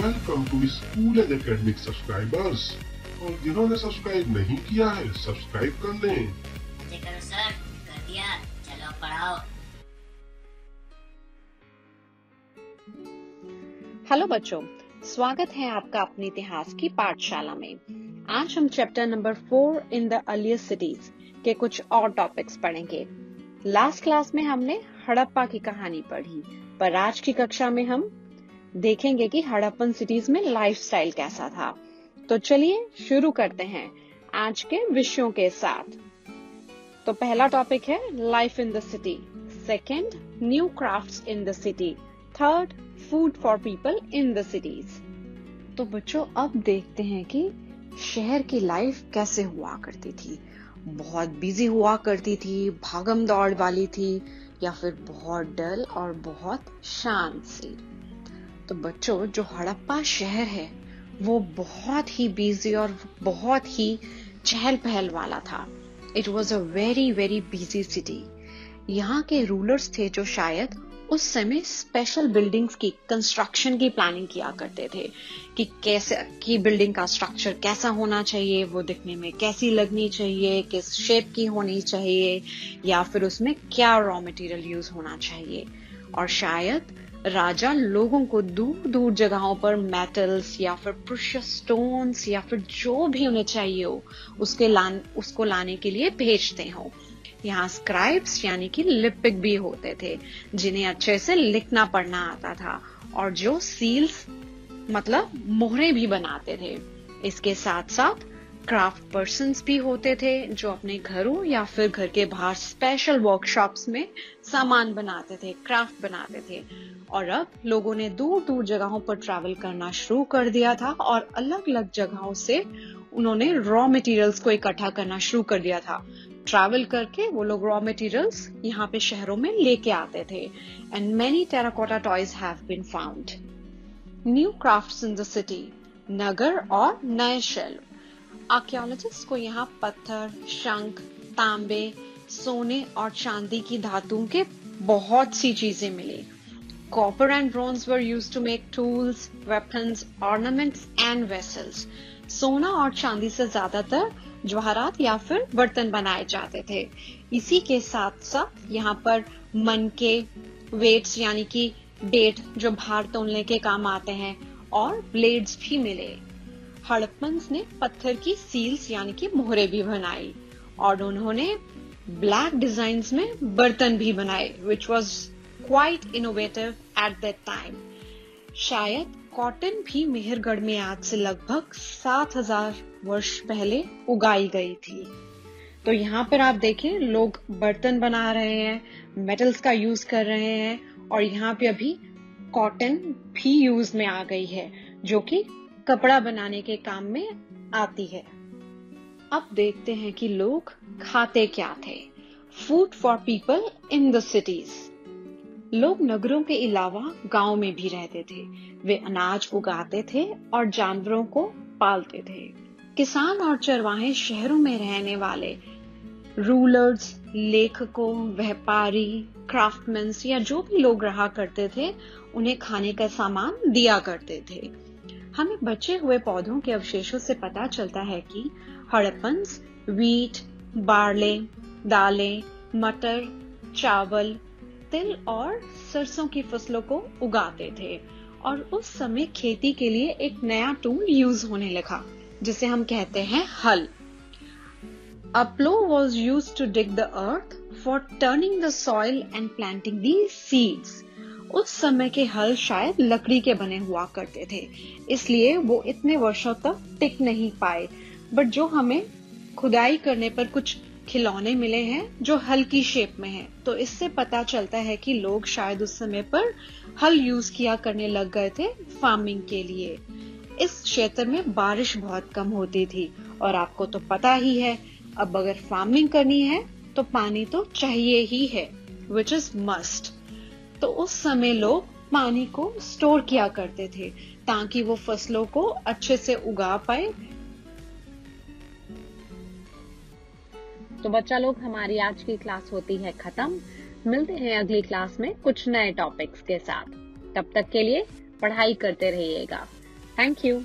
Welcome to school and academic subscribers. और जिन्होंने subscribe नहीं किया है सब्सक्राइब कर लें। जी करो सर, कर दिया, चलो पढ़ाओ। हेलो बच्चों, स्वागत है आपका अपने इतिहास की पाठशाला में। आज हम chapter number 4 in the earlier cities के कुछ और टॉपिक्स पढ़ेंगे। लास्ट क्लास में हमने हड़प्पा की कहानी पढ़ी, पर आज की कक्षा में हम देखेंगे कि हड़प्पन सिटीज में लाइफस्टाइल कैसा था। तो चलिए शुरू करते हैं आज के विषयों के साथ। तो पहला टॉपिक है life in the city, second new crafts in the city, third food for people in the cities. तो बच्चों अब देखते हैं कि शहर की लाइफ कैसे हुआ करती थी। बहुत बिजी हुआ करती थी, भागम दौड़ वाली थी, या फिर बहुत डल और बहुत शांत सी। तो बच्चों जो हड़प्पा शहर है वो बहुत ही बिजी और बहुत ही चहल पहल वाला था। It was a very very busy city. यहाँ के रूलर्स थे जो शायद उस समय स्पेशल बिल्डिंग्स की कंस्ट्रक्शन की प्लानिंग किया करते थे कि कैसे की बिल्डिंग का स्ट्रक्चर कैसा होना चाहिए, वो दिखने में कैसी लगनी चाहिए, किस शेप की होनी चाहिए, या फिर उसमें क्या रॉ मटेरियल यूज होना चाहिए। और शायद राजा लोगों को दूर दूर जगहों पर मेटल्स या फिर प्रेशियस स्टोन्स या फिर जो भी उन्हें चाहिए हो उसको लाने के लिए भेजते हो। यहाँ स्क्राइब्स यानी कि लिपिक भी होते थे जिन्हें अच्छे से लिखना पढ़ना आता था, और जो सील्स मतलब मोहरे भी बनाते थे। इसके साथ साथ क्राफ्ट पर्सन्स भी होते थे जो अपने घरों या फिर घर के बाहर स्पेशल वर्कशॉप्स में सामान बनाते थे, क्राफ्ट बनाते थे। और अब लोगों ने दूर दूर जगहों पर ट्रैवल करना शुरू कर दिया था और अलग अलग जगहों से उन्होंने रॉ मटेरियल्स को इकट्ठा करना शुरू कर दिया था। ट्रैवल करके वो लोग रॉ मटेरियल्स यहाँ पे शहरों में लेके आते थे। And many terracotta toys have been found. New crafts in the city, नगर और नए शेल्फ। आर्कियोलॉजिस्ट को यहाँ पत्थर, शंख, तांबे, सोने और चांदी की धातुओं के बहुत सी चीजें मिली। Copper and bronze were used to make tools, weapons, ornaments and vessels. सोना और चांदी से ज्यादातर जवाहरात या फिर बर्तन बनाए जाते थे। इसी के साथ साथ यहाँ पर मनके, वेट्स यानी कि डेट जो भार तोलने के काम आते हैं, और ब्लेड्स भी मिले। हड़प्पन्स ने पत्थर की सील्स यानी कि मोहरे भी बनाई, और उन्होंने ब्लैक डिजाइन्स में बर्तन भी बनाए, which was quite innovative at that time। शायद कॉटन भी मेहरगढ़ में आज से लगभग 7000 वर्ष पहले उगाई गई थी। तो यहाँ पर आप देखें लोग बर्तन बना रहे हैं, मेटल्स का यूज कर रहे हैं, और यहाँ पे अभी कॉटन भी यूज में आ गई है जो कि कपड़ा बनाने के काम में आती है। अब देखते हैं कि लोग खाते क्या थे। Food for people in the cities. लोग नगरों के अलावा गांव में भी रहते थे। वे अनाज उगाते थे और जानवरों को पालते थे। किसान और चरवाहे शहरों में रहने वाले रूलर्स, लेखकों, व्यापारी, क्राफ्टमैन या जो भी लोग रहा करते थे उन्हें खाने का सामान दिया करते थे। हमें बचे हुए पौधों के अवशेषों से पता चलता है कि हड़प्पन्स वीट, बार्ले, दालें, मटर, चावल, तिल और सरसों की फसलों को उगाते थे। और उस समय खेती के लिए एक नया टूल यूज होने लगा जिसे हम कहते हैं हल। A plow was used to dig the earth for turning the soil and planting these seeds। उस समय के हल शायद लकड़ी के बने हुआ करते थे, इसलिए वो इतने वर्षों तक टिक नहीं पाए। बट जो हमें खुदाई करने पर कुछ खिलौने मिले हैं जो हल की शेप में हैं, तो इससे पता चलता है कि लोग शायद उस समय पर हल यूज किया करने लग गए थे फार्मिंग के लिए। इस क्षेत्र में बारिश बहुत कम होती थी, और आपको तो पता ही है अब अगर फार्मिंग करनी है तो पानी तो चाहिए ही है, विच इज मस्ट। तो उस समय लोग पानी को स्टोर किया करते थे ताकि वो फसलों को अच्छे से उगा पाए। तो बच्चा लोग हमारी आज की क्लास होती है खत्म। मिलते हैं अगली क्लास में कुछ नए टॉपिक्स के साथ। तब तक के लिए पढ़ाई करते रहिएगा। Thank you.